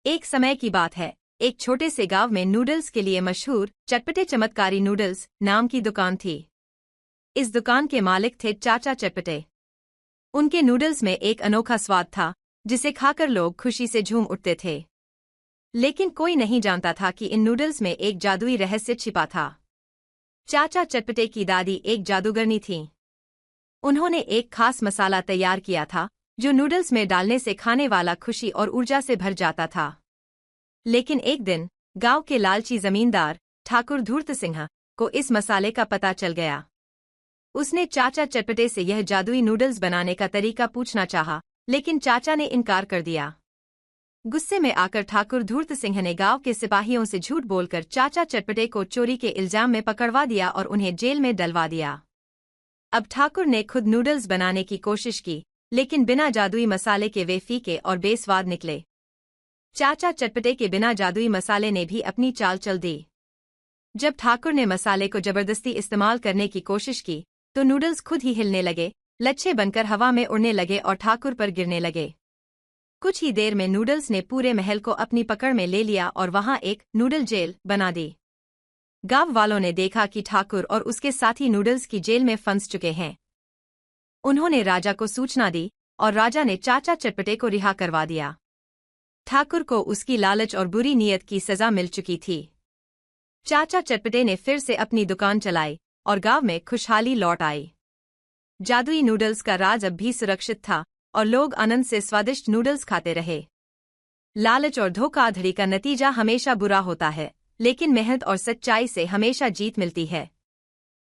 एक समय की बात है, एक छोटे से गांव में नूडल्स के लिए मशहूर चटपटे चमत्कारी नूडल्स नाम की दुकान थी। इस दुकान के मालिक थे चाचा चटपटे। उनके नूडल्स में एक अनोखा स्वाद था, जिसे खाकर लोग खुशी से झूम उठते थे। लेकिन कोई नहीं जानता था कि इन नूडल्स में एक जादुई रहस्य छिपा था। चाचा चटपटे की दादी एक जादूगरनी थीं। उन्होंने एक खास मसाला तैयार किया था, जो नूडल्स में डालने से खाने वाला खुशी और ऊर्जा से भर जाता था। लेकिन एक दिन गांव के लालची जमींदार ठाकुर धूर्त सिंह को इस मसाले का पता चल गया। उसने चाचा चटपटे से यह जादुई नूडल्स बनाने का तरीका पूछना चाहा, लेकिन चाचा ने इनकार कर दिया। गुस्से में आकर ठाकुर धूर्त सिंह ने गांव के सिपाहियों से झूठ बोलकर चाचा चटपटे को चोरी के इल्जाम में पकड़वा दिया और उन्हें जेल में डलवा दिया। अब ठाकुर ने खुद नूडल्स बनाने की कोशिश की, लेकिन बिना जादुई मसाले के वे फीके और बेस्वाद निकले। चाचा चटपटे के बिना जादुई मसाले ने भी अपनी चाल चल दी। जब ठाकुर ने मसाले को जबरदस्ती इस्तेमाल करने की कोशिश की, तो नूडल्स खुद ही हिलने लगे, लच्छे बनकर हवा में उड़ने लगे और ठाकुर पर गिरने लगे। कुछ ही देर में नूडल्स ने पूरे महल को अपनी पकड़ में ले लिया और वहां एक नूडल जेल बना दी। गांव वालों ने देखा कि ठाकुर और उसके साथी नूडल्स की जेल में फंस चुके हैं। उन्होंने राजा को सूचना दी और राजा ने चाचा चटपटे को रिहा करवा दिया। ठाकुर को उसकी लालच और बुरी नीयत की सजा मिल चुकी थी। चाचा चटपटे ने फिर से अपनी दुकान चलाई और गांव में खुशहाली लौट आई। जादुई नूडल्स का राज अब भी सुरक्षित था और लोग आनंद से स्वादिष्ट नूडल्स खाते रहे। लालच और धोखाधड़ी का नतीजा हमेशा बुरा होता है, लेकिन मेहनत और सच्चाई से हमेशा जीत मिलती है।